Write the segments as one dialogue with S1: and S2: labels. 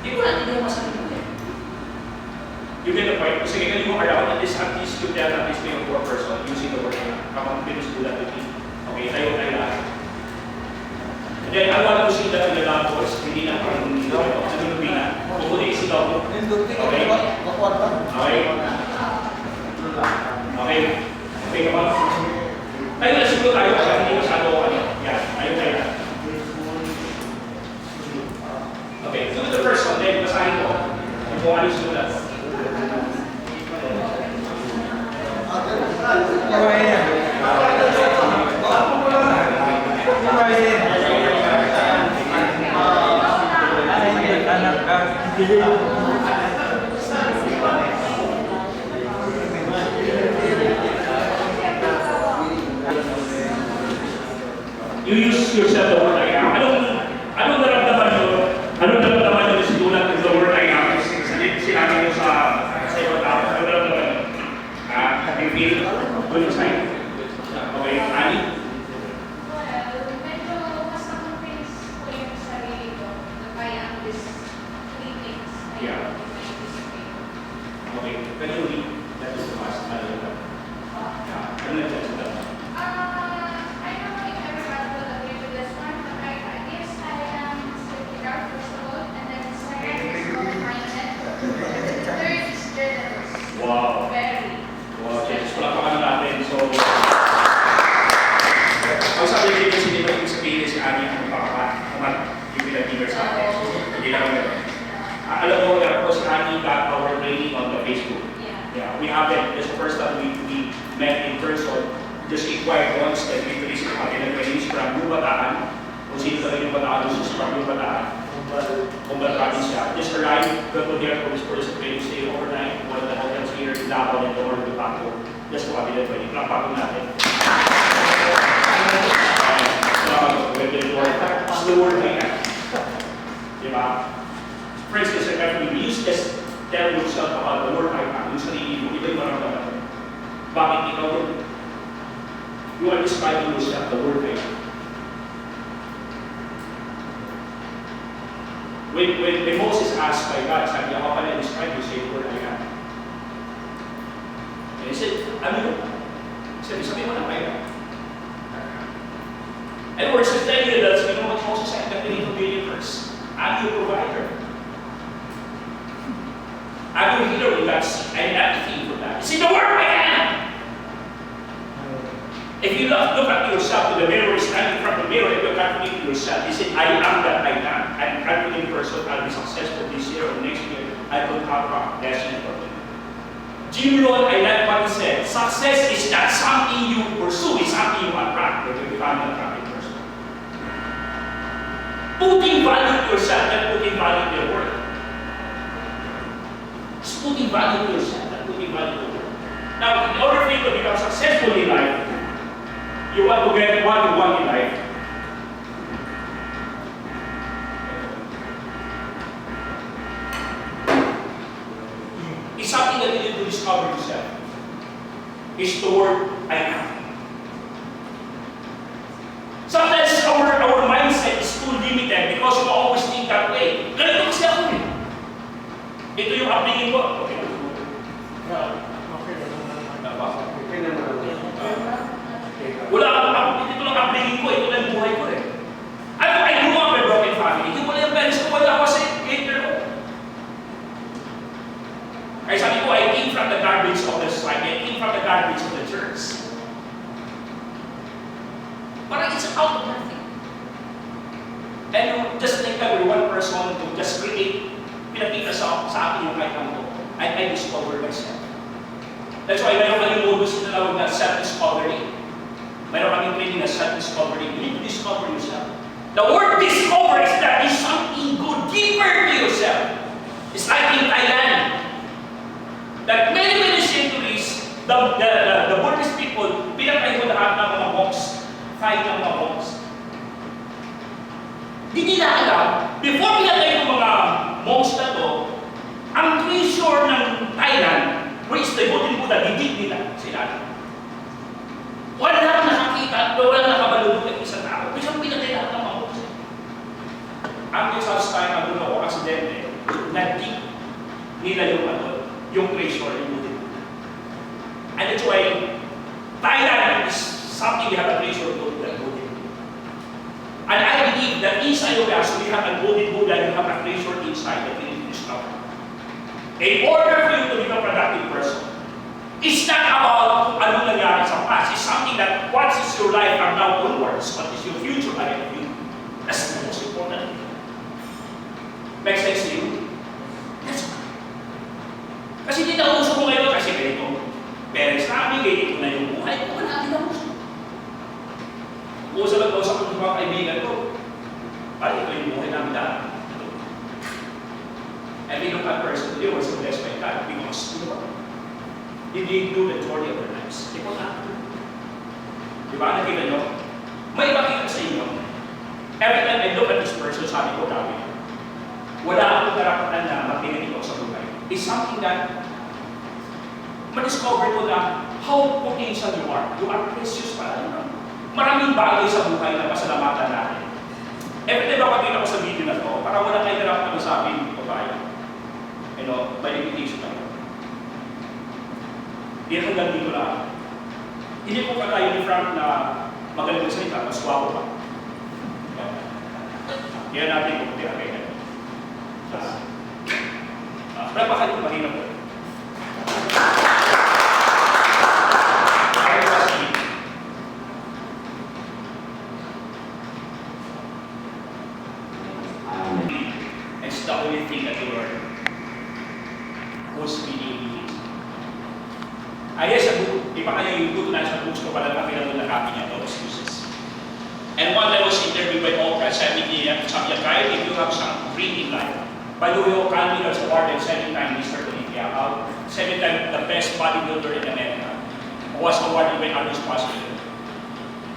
S1: Hindi ko natin yung masarap mo eh. You get the point? Kasi kaya you around, at least you tell at least yung poor person using the word na. Kapag finish do that with me. Okay, tayo tayo lahat. And then, I want to see that in the language, hindi na parang nanunubi na. Pupunin isigaw mo. Okay? Okay? Okay. Okay ka ba? Tayo na siguro tayo kasi hindi masyado ano. Yan, tayo tayo na. Okay, do the first one, then basahin ko. Kung ano sulat. You use yourself the word I am. Anong naramdaman nyo? Anong naramdaman nyo sa tulad ng the word I am? Sinabi nyo sa ibang tao. Anong naramdaman nyo? You feel good inside? Okay, Annie?
S2: Medyo mas na-convince ko yung sarili ko na kaya ang these three things ay
S1: Yeah. Okay, can you read that is the last time? Ano na dyan sa data?
S2: I don't know if everybody will agree with this one, but I guess I am sleeping out first of all, and then second is open-minded, and the third is generous.
S1: Wow.
S2: Very.
S1: Wow, yes. Palakpakan natin. So, ang sabi din kasi dito yung sabihin si Annie ang pagkakamat yung pinag-giver sa atin. Hindi lang kami. Alam mo, po si Annie got our training on the Facebook. Yeah, we haven't. This is the first time we met in person. Just inquired once that we released the pinag-release from yung bataan. Kung sino talaga yung bataan, just from yung bataan. Kung bataan siya. Just arrived, got to there for this first training, stay overnight. One of the hotels here in Davao and Door de Paco. Just to kapila pa yun. Palakpakan natin. It's the word I am. Diba? For instance, if you use this, tell yourself about the word I am, yung sarili mo, iba yung maramdaman mo. Bakit ikaw yun? You are describing yourself, the word I am. When Moses asked by God, sabi niya, how can I describe you, say the word I am? And he said, ano yun? Sabi mo na kaya. And we're just telling you that, you know what Moses said, that we need to be universe. I'm your provider. I'm your healer with that seed. I have everything for that. See the word I am. If you look at yourself in the mirror, stand in front of the mirror, and look at yourself, you say, I am that I am. I'm a confident person, I'll be successful this year or next year. I will have a blessing for me. Jim Rohn, I like what he said. Success is not something you pursue, it's something you attract when you become an attractive person. Putting value to yourself and putting value to your work. It's putting value to yourself and putting value to your work. Now, in order for you to become successful in life, you want to get what you want in life. It's something that you need to discover yourself. It's the word I am. Sometimes our mindset is too limited because we always think that way. Ganito kasi ako eh. Ito yung upbringing ko. Okay. Wala akong ito lang upbringing ko, ito lang buhay ko eh. I grew up in a broken family. Hindi wala yung parents ko, wala ako sa 8 year old. Kaya sabi ko, I came from the garbage of the society. I came from the garbage of the church. Parang it's out of nothing. And just think that we're one person to just create, pinakita sa akin yung kahit ano. I discover myself. That's why mayroon kaming modus na tawag na self-discovery. Mayroon kaming training na self-discovery. You need to discover yourself. The word discover is that is something good, deeper to yourself. It's like in Thailand. That many centuries, the Buddhist people, pinatay ko lahat ng mga monks, kahit ng mga monks. Di nila alam, before pinatay ko mga monks na to, ang treasure ng Thailand, which the Buddha, didid nila sila. Wala lang nakakita, wala nakabalulog ng isang tao. Kasi ang pinatay lahat ng mga monks. Until such time, I don't know, aksidente, nila yung treasure, yung buti. And that's why Thailand is something we have a treasure to the buti. And I believe that inside of us, we have a golden Buddha, you have a treasure inside that we need to discover. In order for you to become a productive person, it's not about kung anong nangyari sa past. It's something that what is your life from now onwards, what is your future ahead of you. That's the most important thing. Make sense to you? That's why. Kasi hindi na uso mo ngayon kasi ganito. Parents namin, ganito na yung buhay ko. Wala, hindi na uso. Uso lang ko sa mga kaibigan ko. Parang ito yung buhay namin dahil. And we look at person today, we're so blessed by God because, you know what? They do the journey of their lives. Di ba na? Di ba? Nakita nyo? May makita sa inyo. Every time I look at this person, sabi ko, David, wala akong karapatan na matingin ito sa buhay. It's something that ma-discover ko na how potential you are. You are precious para nyo. Maraming bagay sa buhay na pasalamatan natin. Every time ako sa video na to, para wala kayo karapatan na sabi, hindi ko kaya. You know, may limitation na yun. Hindi hanggang dito lang. Hindi ko pa tayo ni Frank na magaling sa ita, mas wapo pa. Kaya natin kung kaya kayo. Napakali ko mahirap ko. It's the only thing that you learn. Who's really yes, di ba kayo yung tutunan sa books ko pala na pinag-nakapi niya, no excuses. And one that was interviewed by Oprah, sabi niya, Kyle, if you have some dream in life, by the way, Kyle Miller's awarded 7-time Mr. Olympia, 7-time the best bodybuilder in America, was awarded by Arnold Schwarzenegger.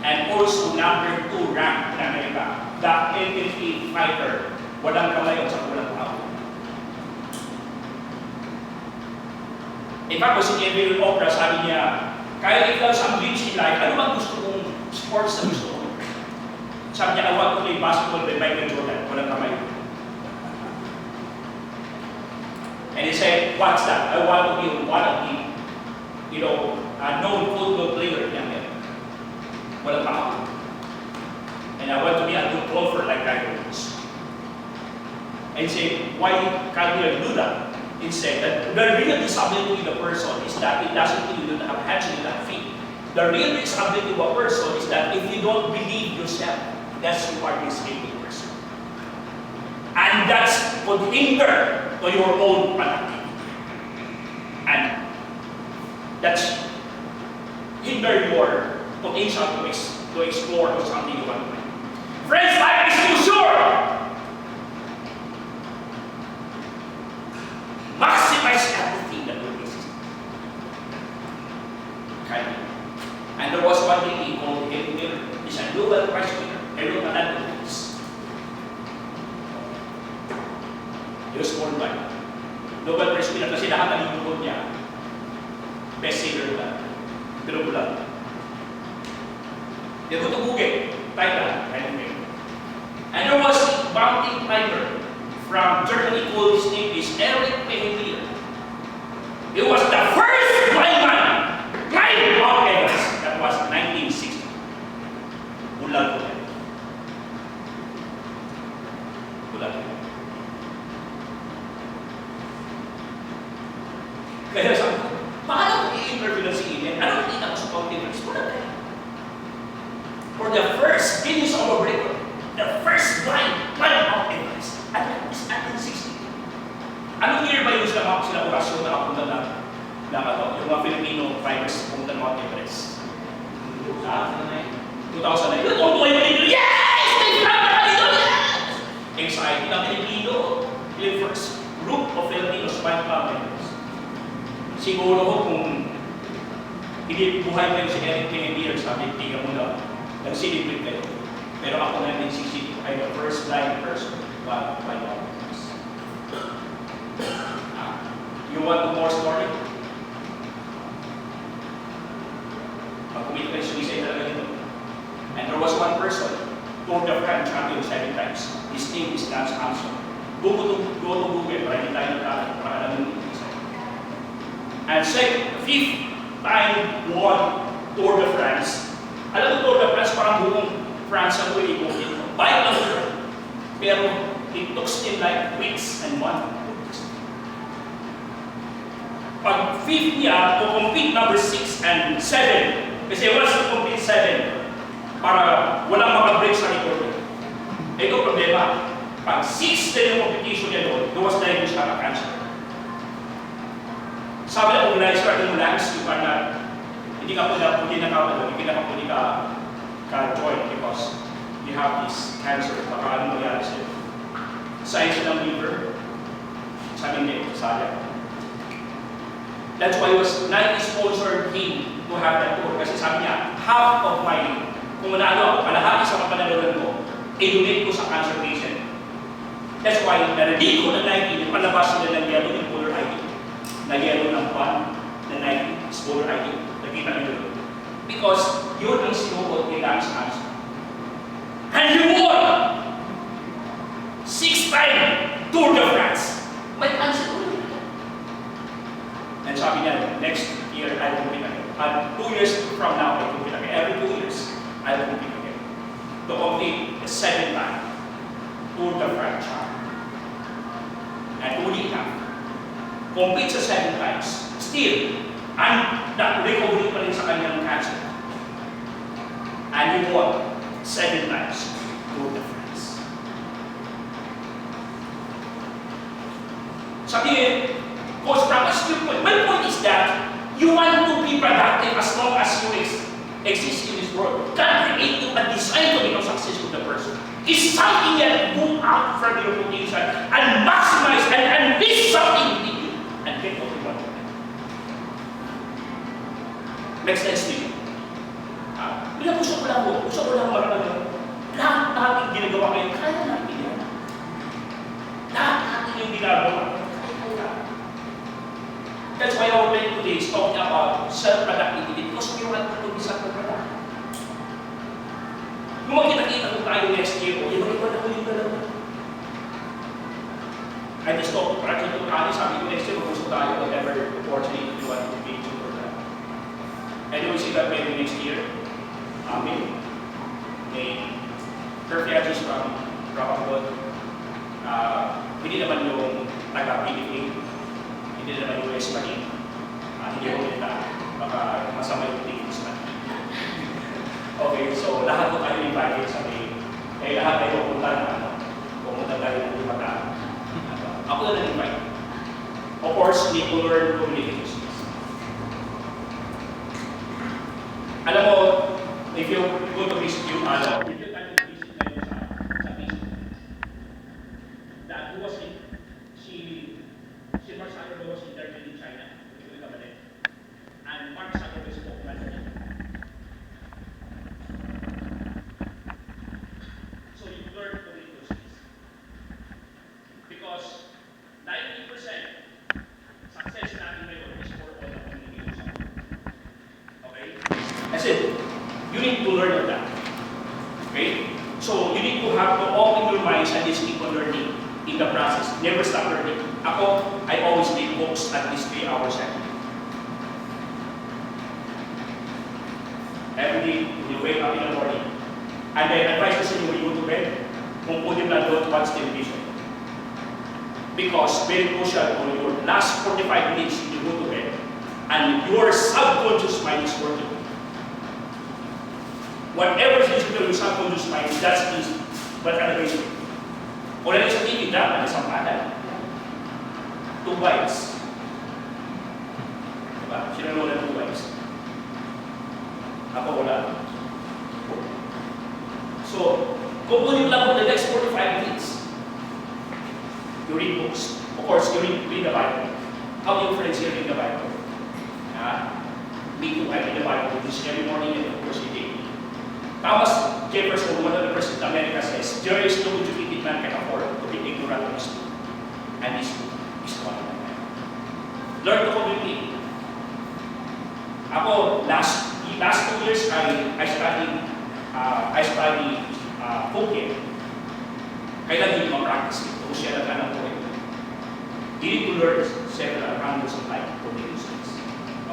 S1: And also number 2 ranked in America, the MMA fighter, walang kamay at saka walang tao. In fact, was in Oprah, sabi niya, kaya if you have some dreams in life, ano bang gusto mong sports na gusto mo? Sabi niya, I want to play basketball by Michael Jordan. Walang kamay. And he said, what's that? I want to be one of the, known football player in America. Walang kamay. And I want to be a good golfer like Tiger Woods. And he said, why can't you do that? He said that the real disability of the person is that it doesn't mean you don't have hands and you don't have feet. The real disability of a person is that if you don't believe yourself, that's you are disabled person. And that's could hinder to your own productivity. And that's hinder your potential to explore something you want to do. Friends, life is too short! Maximize everything that will exist. Okay? And there was one thing he called him, he's a Nobel Prize winner. Everyone had to do this. He was born by Nobel Prize winner kasi lahat ng lingkod niya, bestseller lang. Pero bulan. They go to Google, type that, and there was a mountain climber from Germany called his name is Eric Penelier. He was the first blind man climbing Mount Everest. That was 1960. Bulag ko yan. Bulag ko yan. Kaya sabi ko, paano ko i-interview na si Ian? Ano nakita ko sa Mount Everest? Bulag ko yan. For the first Guinness of a record, the first blind climb Mount Everest. At is 1960. Anong year ba yung sila orasyon na kapunta yung mga Filipino fighters pumunta ng Mount Everest? 2009. 2009. Ito ko yung yes! May flag na dito! Yes! Anxiety ng Filipino. Yung first group of Filipinos fight Mount Everest. Siguro ko kung hindi buhay kayo si Eric Penelier, sabi, tingnan mo na, nag-celebrate kayo. Pero ako 1960, I'm the first blind person. But by all means. You want more story? Mag-commit kayo sumisay talaga dito. And there was one person, Tour de France champion 7 times. His name is Lance Armstrong. Go to Google para hindi tayo nagkakaroon para alam And fifth time won Tour de France. Alam mo, Tour de France, parang buong France ang uwi-uwi. Bike lang siya. Pero it took still like weeks and months. Pag fifth niya, to complete number 6 and 7, kasi once to complete 7, para walang makabreak sa record. Ito problema. Pag 6 din yung competition niya doon, gawas na yung siya ka-cancel. Sabi na organizer, yung Lance, yung parang hindi ka join because you have this cancer. Baka ano magyari sa'yo. Science ng liver. Sabi niya, sayang. That's why Nike sponsored him to have that tour. Kasi sabi niya, half of my, kung manalo ako, kalahati sa kapanalunan ko, i-donate ko sa cancer patient. That's why, narinig ko na Nike, palabas nila ng yellow yung polar ID. Na yellow ng pan, na Nike, is polar ID. Nakita nyo yun. Because yun ang sinuot ni Lance Armstrong. And you won! 6-time Tour de France. May cancer ulit. And sabi niya, next year, I will compete again. And 2 years from now, I will compete again. Every 2 years, I will compete again. To complete the 7th time Tour de France. And only half. Complete sa 7 times. Still, and recovery pa rin sa kanyang cancer. And he won 7 times Tour de France. Sabi niya, Coach Francis, my point is that you want to be productive as long as you exist in this world. God created a design to become successful the person. It's something that move out from your potential and maximize and unleash something within you and get what you want. Next week. Gusto ko lang marami. Lahat natin ginagawa kayo, kaya natin yan. Lahat natin yung ginagawa. That's why our plan today is talking about self-productivity because we want to be self-productive. Kung magkita-kita kung tayo next year, iba-iba na ulit na lang. I just talked to Prachi to Kali, sabi ko next year, mag-gusto tayo whatever opportunity you want to be to for that. And you will see that maybe next year, may Perfiagis from Rockwood, hindi naman yung taga-PDA, hindi naman yung US Marine, hindi ko nila, baka masama yung tingin sa Okay, so lahat ko tayo invite sa may, kaya lahat tayo pumunta tayo ng Lumata. Ako na nag-invite. Of course, need to learn communication skills. Alam mo, if you go to visit yung if you try to visit kayo sa Facebook, that who was in, si Mark Zuckerberg was interviewed in China, and Mark Zuckerberg spoke Mandarin. So you learn communication skills. Because 90% success natin ngayon is for all the communication. Okay? That's it. You need to learn that. Okay? So you need to have to open your minds and just keep on learning in the process. Never stop learning. Ako, I always read books at least 3 hours a day. Every day, you wake up in the morning. And I advise you when you go to bed, kung pwede na don't watch television. Because very crucial on your last 45 minutes you go to bed and your subconscious mind is working. Whatever is in your subconscious mind, that's what kind of reason. Wala rin sa TV, drama, isang padan. 2 wives. Diba? Sino wala 2 wives? Ako wala. So, kung kunin lang for the next 45 minutes, you read books. Of course, you read the Bible. How do you friends here read the Bible? Me too, I read the Bible just every morning and of course every day. Thomas Jefferson, one of the presidents of America, says, there is no educated man can afford to be ignorant of his book. And this book is one of them. Learn to communicate. Ako, last 2 years, I studied Phuket. Kailan hindi ma-practice ito? Kung siya lang ka ng Phuket. You need to learn several angles of life communication skills.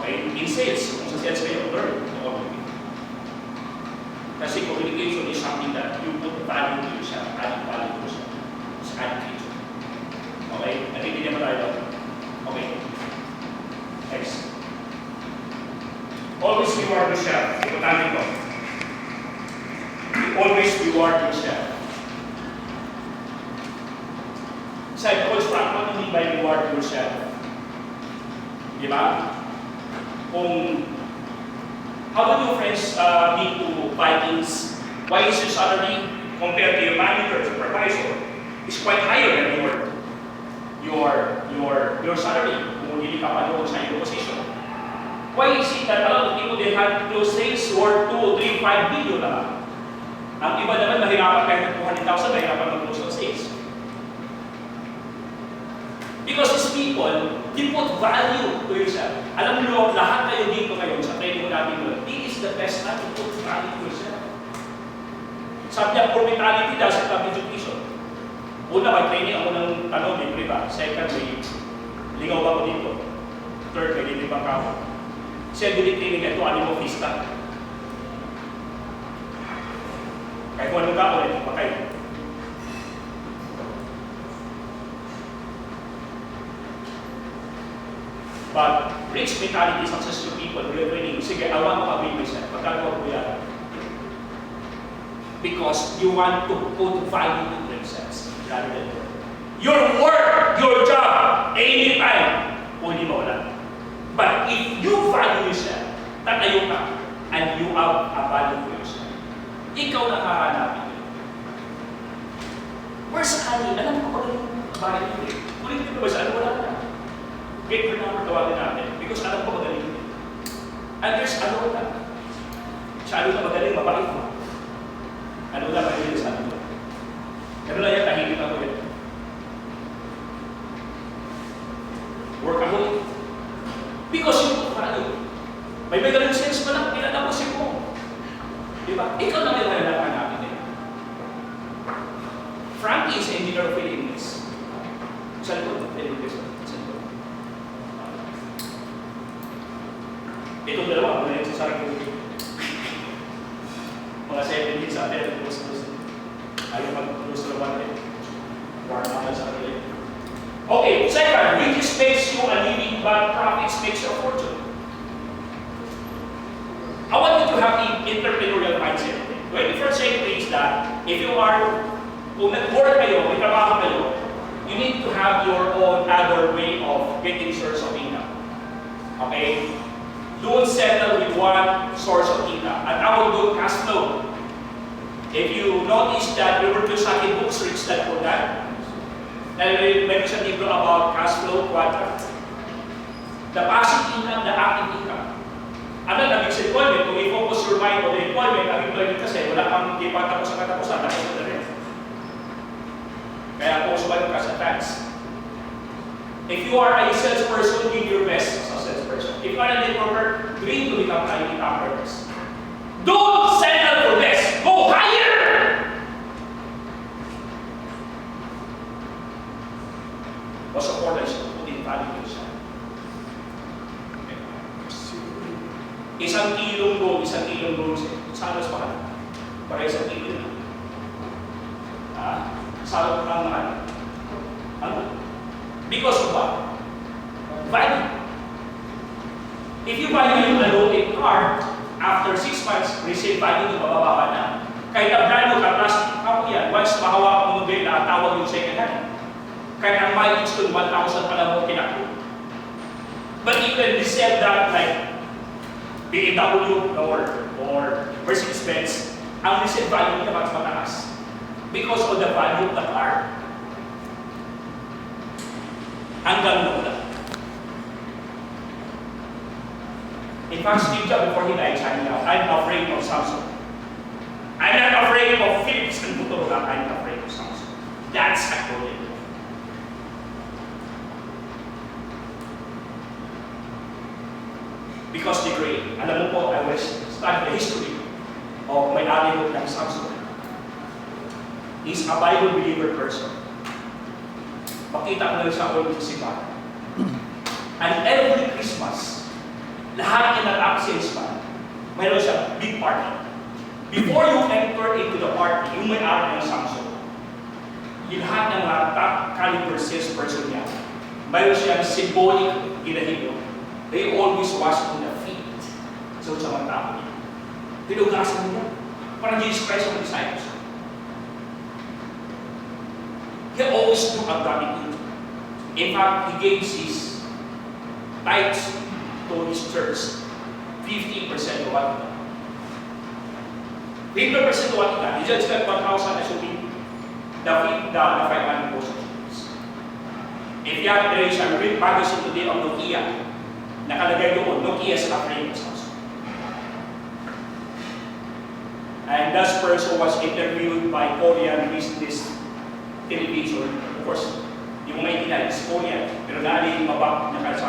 S1: Okay? In sales, kung sa sales kayo, learn to communicate. Kasi communication is something that you put value to yourself, adding value to yourself. It's adding feature. Okay? Nakikinig ba tayo? Okay. Next. Always reward yourself. Importante ito. Always reward yourself. Sa Coach Frank, what do you mean by reward yourself? Di ba? How do your friends need to buy things? Why is your salary compared to your manager, supervisor, is quite higher than your salary kung hindi ka pa doon sa your position? Why is it that a lot of people they have close sales worth 2, 3, 5 billion na? Ang iba naman mahirapan kahit ng 200,000, mahirapan mag-close ng sales. Because these people, they put value to yourself. Alam niyo, lahat kayo dito ngayon sa training natin doon, this is the best time to put value to yourself. Sabi niya, for mentality doesn't have education. Una, may training ako ng may priba. Second, may lingaw ba ako dito? Third, may lilibang ka ako. Second, training ito, animo vista. Kahit kung anong ka ako, ito patay. But rich mentality, successful people, real training, sige, I want to avail myself. Pagkagawa ko yan. Because you want to put value to themselves rather than your work, your job, anytime, pwede mawala. But if you value yourself, tatayo ka, and you have a value for yourself, ikaw na hahanapin. Where's Annie? Alam ko pa rin yung bahay nyo eh. Kulit nyo ba saan? Wala na. Get her number, tawagin natin. Because alam ko magaling yun. And there's ano na. Siya ano na magaling, mabait mo. Ano na magaling sa ano. Ano na yan, tahimik ako yun. Workaholic. Because you put value. May magaling sense pa lang, pinanapusin mo. Diba? Ikaw na rin halakan natin eh. Frankie is engineer of Philippines. Saan ko? Philippines. Itong dalawa, ano yung sasari ko? Mga 17 sa atin, ayaw mag-close na naman eh. Warm up sa atin. Okay, second, riches makes you a living, but profits makes you a fortune. I want you to have an entrepreneurial mindset. When we first say is that, if you are, kung nag-work kayo, may trabaho kayo, you need to have your own other way of getting source of income. Okay? Don't settle with one source of income. And I will do cash flow. If you notice that Robert Kiyosaki books, Rich Dad Poor Dad, maybe sa libro about cash flow quadrant. The passive income, the active income. Ano na, mixed employment, kung i-focus your mind on the employment, ang employment kasi wala kang di pa tapos sa katapusan, tapos na rin. Kaya focus ba yung cash advance? If you are a salesperson, give your best as a salesperson. If you are a networker, dream to become a networker. Don't settle for less. Go higher! What's important is to put in value to yourself. Isang kilong gold, saan mas mahal? Para isang kilo na. Saan ang mahal? Ano? Because of what? Value. If you buy a low-end car, after 6 months, resale value nyo bababa na. Kahit ang brand new ka, plastic ako yan, once mahawakan mo ng na tawag yung second hand. Kahit ang mileage ko, 1,000 pa lang mo kinako. But you can resell that like BMW or Mercedes-Benz, ang resale value niya mas mataas. Because of the value of the car. Hanggang noon lang. In fact, Steve Jobs, before he died, sabi niya, I'm afraid of Samsung. I'm not afraid of Philips and Motorola, I'm afraid of Samsung. That's a quote. Because the great, alam mo po, I was studying the history of may-ari ng Samsung. He's a Bible believer person. Pakita ko na sa ako yung simbahan. And every Christmas, lahat yan ng absence man, mayroon siya big party. Before you enter into the party, yung may-ari ng Samsung, yung lahat ng mga top caliber salesperson niya, mayroon siyang symbolic ginahilo. They always wash on the feet. So sa mga tao niya. Tinugasan niya. Parang Jesus Christ ang disciples. He always do a gratitude. In fact, he gave his tithes to his church. 50% of what he got. 50% of what he got. He just got 1,000 assuming the 500 portions. If you have, there is a great magazine today of Nokia. Nakalagay doon, Nokia sa famous house. And that person was interviewed by Korean business television. Of course, yung mga itinay is Korean, pero naalin mabak na